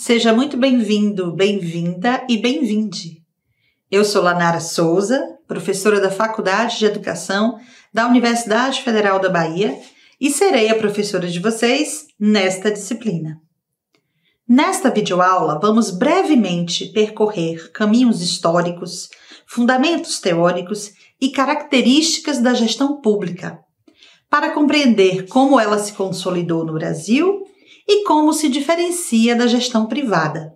Seja muito bem-vindo, bem-vinda e bem-vinde. Eu sou Lanara Souza, professora da Faculdade de Educação da Universidade Federal da Bahia e serei a professora de vocês nesta disciplina. Nesta videoaula, vamos brevemente percorrer caminhos históricos, fundamentos teóricos e características da gestão pública, para compreender como ela se consolidou no Brasil e como se diferencia da gestão privada.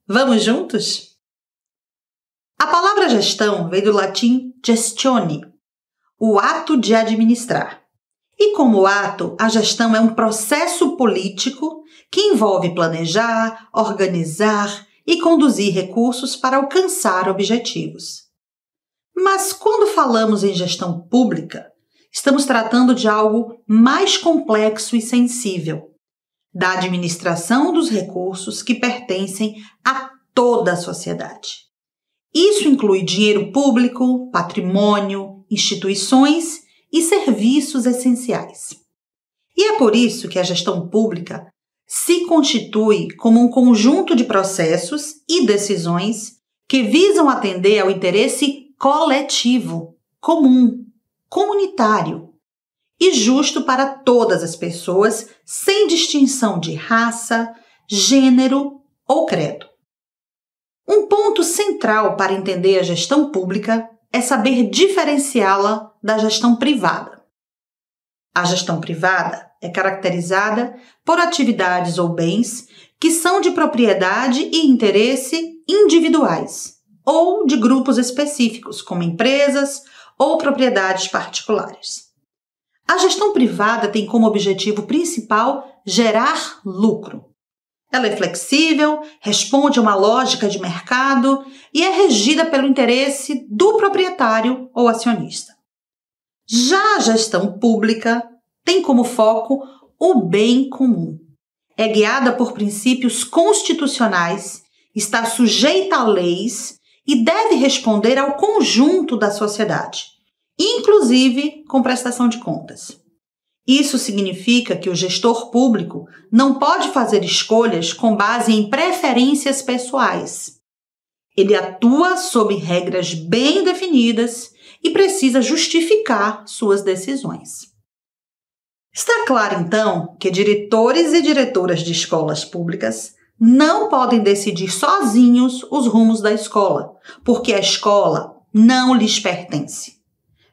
Vamos juntos? A palavra gestão vem do latim gestione, o ato de administrar. E como ato, a gestão é um processo político que envolve planejar, organizar e conduzir recursos para alcançar objetivos. Mas quando falamos em gestão pública, estamos tratando de algo mais complexo e sensível, da administração dos recursos que pertencem a toda a sociedade. Isso inclui dinheiro público, patrimônio, instituições e serviços essenciais. E é por isso que a gestão pública se constitui como um conjunto de processos e decisões que visam atender ao interesse coletivo, comum, comunitário e justo para todas as pessoas, sem distinção de raça, gênero ou credo. Um ponto central para entender a gestão pública é saber diferenciá-la da gestão privada. A gestão privada é caracterizada por atividades ou bens que são de propriedade e interesse individuais ou de grupos específicos, como empresas ou propriedades particulares. A gestão privada tem como objetivo principal gerar lucro. Ela é flexível, responde a uma lógica de mercado e é regida pelo interesse do proprietário ou acionista. Já a gestão pública tem como foco o bem comum. É guiada por princípios constitucionais, está sujeita a leis e deve responder ao conjunto da sociedade, inclusive com prestação de contas. Isso significa que o gestor público não pode fazer escolhas com base em preferências pessoais. Ele atua sob regras bem definidas e precisa justificar suas decisões. Está claro, então, que diretores e diretoras de escolas públicas não podem decidir sozinhos os rumos da escola, porque a escola não lhes pertence.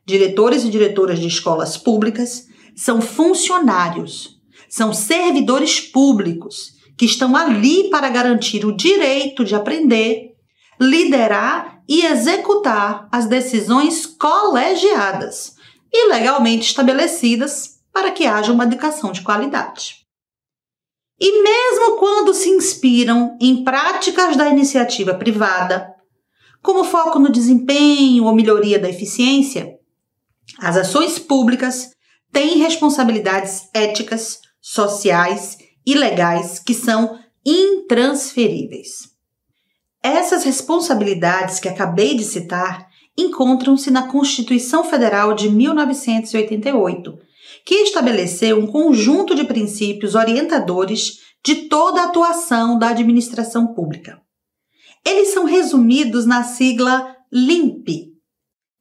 Diretores e diretoras de escolas públicas são funcionários, são servidores públicos que estão ali para garantir o direito de aprender, liderar e executar as decisões colegiadas e legalmente estabelecidas para que haja uma educação de qualidade. E mesmo quando se inspiram em práticas da iniciativa privada, como foco no desempenho ou melhoria da eficiência, as ações públicas têm responsabilidades éticas, sociais e legais que são intransferíveis. Essas responsabilidades que acabei de citar encontram-se na Constituição Federal de 1988, que estabeleceu um conjunto de princípios orientadores de toda a atuação da administração pública. Eles são resumidos na sigla LIMP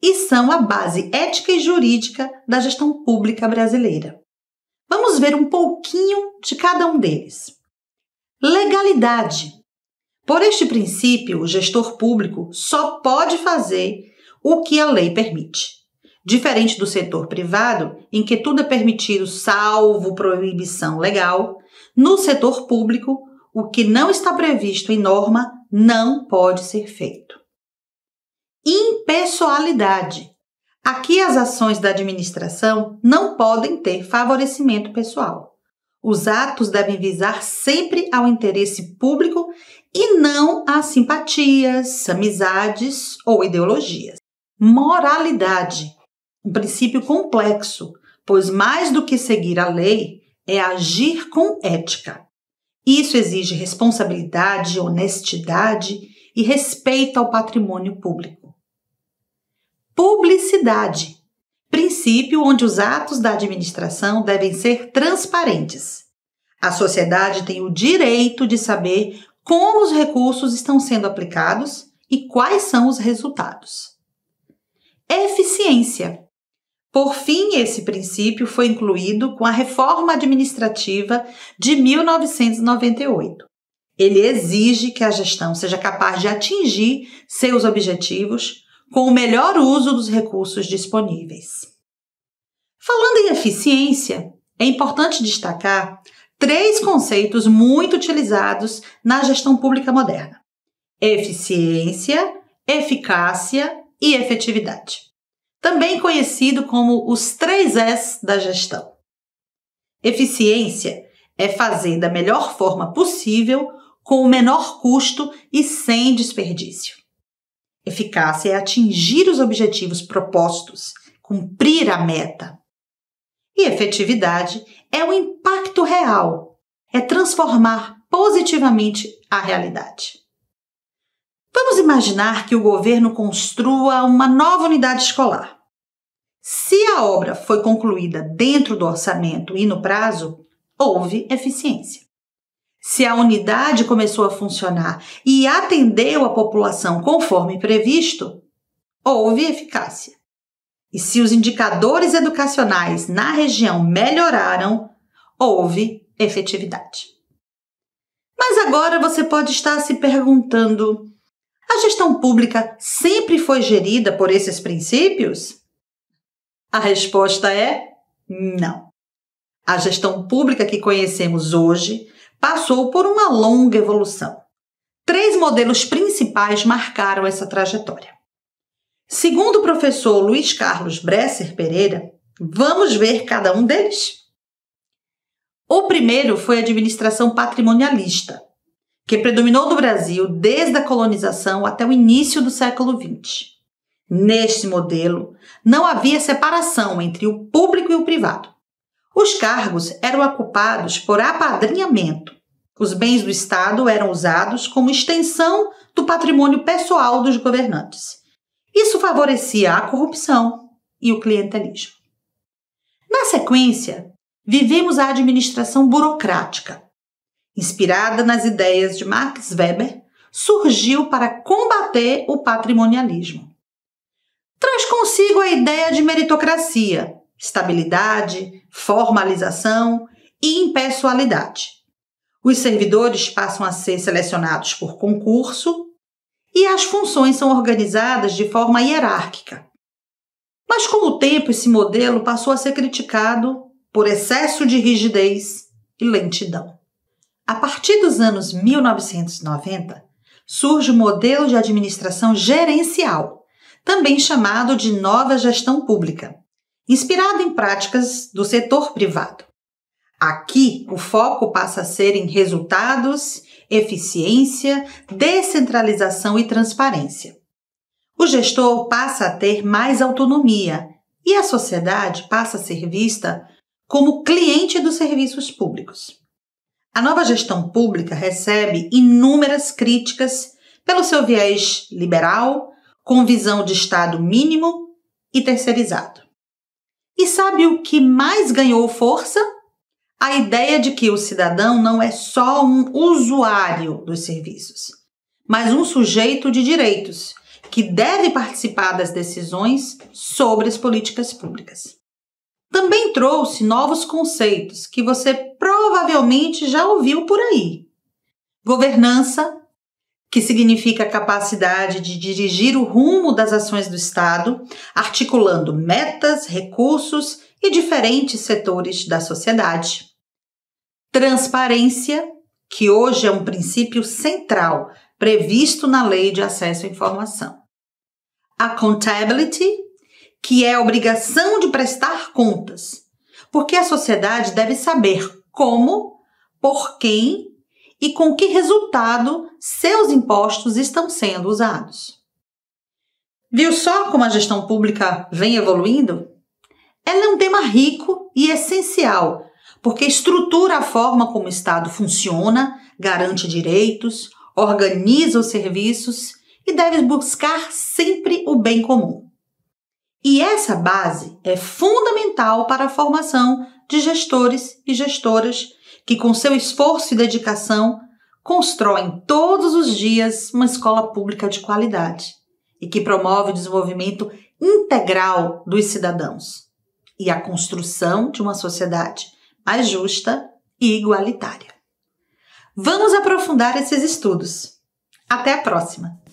e são a base ética e jurídica da gestão pública brasileira. Vamos ver um pouquinho de cada um deles. Legalidade. Por este princípio, o gestor público só pode fazer o que a lei permite. Diferente do setor privado, em que tudo é permitido salvo proibição legal, no setor público, o que não está previsto em norma não pode ser feito. Impessoalidade. Aqui as ações da administração não podem ter favorecimento pessoal. Os atos devem visar sempre ao interesse público e não a simpatias, amizades ou ideologias. Moralidade. Um princípio complexo, pois mais do que seguir a lei, é agir com ética. Isso exige responsabilidade, honestidade e respeito ao patrimônio público. Publicidade. Princípio onde os atos da administração devem ser transparentes. A sociedade tem o direito de saber como os recursos estão sendo aplicados e quais são os resultados. Eficiência. Por fim, esse princípio foi incluído com a Reforma Administrativa de 1998. Ele exige que a gestão seja capaz de atingir seus objetivos com o melhor uso dos recursos disponíveis. Falando em eficiência, é importante destacar 3 conceitos muito utilizados na gestão pública moderna: eficiência, eficácia e efetividade, também conhecido como os 3 Es da gestão. Eficiência é fazer da melhor forma possível, com o menor custo e sem desperdício. Eficácia é atingir os objetivos propostos, cumprir a meta. E efetividade é o impacto real, é transformar positivamente a realidade. Vamos imaginar que o governo construa uma nova unidade escolar. Se a obra foi concluída dentro do orçamento e no prazo, houve eficiência. Se a unidade começou a funcionar e atendeu a população conforme previsto, houve eficácia. E se os indicadores educacionais na região melhoraram, houve efetividade. Mas agora você pode estar se perguntando: a gestão pública sempre foi gerida por esses princípios? A resposta é não. A gestão pública que conhecemos hoje passou por uma longa evolução. 3 modelos principais marcaram essa trajetória. Segundo o professor Luiz Carlos Bresser Pereira, vamos ver cada um deles? O primeiro foi a administração patrimonialista, que predominou no Brasil desde a colonização até o início do século XX. Neste modelo, não havia separação entre o público e o privado. Os cargos eram ocupados por apadrinhamento. Os bens do Estado eram usados como extensão do patrimônio pessoal dos governantes. Isso favorecia a corrupção e o clientelismo. Na sequência, vivemos a administração burocrática. Inspirada nas ideias de Max Weber, surgiu para combater o patrimonialismo. Traz consigo a ideia de meritocracia, estabilidade, formalização e impessoalidade. Os servidores passam a ser selecionados por concurso e as funções são organizadas de forma hierárquica. Mas com o tempo esse modelo passou a ser criticado por excesso de rigidez e lentidão. A partir dos anos 1990, surge o modelo de administração gerencial, também chamado de nova gestão pública, inspirado em práticas do setor privado. Aqui, o foco passa a ser em resultados, eficiência, descentralização e transparência. O gestor passa a ter mais autonomia e a sociedade passa a ser vista como cliente dos serviços públicos. A nova gestão pública recebe inúmeras críticas pelo seu viés liberal, com visão de Estado mínimo e terceirizado. E sabe o que mais ganhou força? A ideia de que o cidadão não é só um usuário dos serviços, mas um sujeito de direitos, que deve participar das decisões sobre as políticas públicas. Também trouxe novos conceitos que você provavelmente já ouviu por aí. Governança, que significa a capacidade de dirigir o rumo das ações do Estado, articulando metas, recursos e diferentes setores da sociedade. Transparência, que hoje é um princípio central previsto na Lei de Acesso à Informação. Accountability, que é a obrigação de prestar contas, porque a sociedade deve saber como, por quem e com que resultado seus impostos estão sendo usados. Viu só como a gestão pública vem evoluindo? Ela é um tema rico e essencial, porque estrutura a forma como o Estado funciona, garante direitos, organiza os serviços e deve buscar sempre o bem comum. E essa base é fundamental para a formação de gestores e gestoras que, com seu esforço e dedicação, constroem todos os dias uma escola pública de qualidade e que promove o desenvolvimento integral dos cidadãos e a construção de uma sociedade mais justa e igualitária. Vamos aprofundar esses estudos. Até a próxima!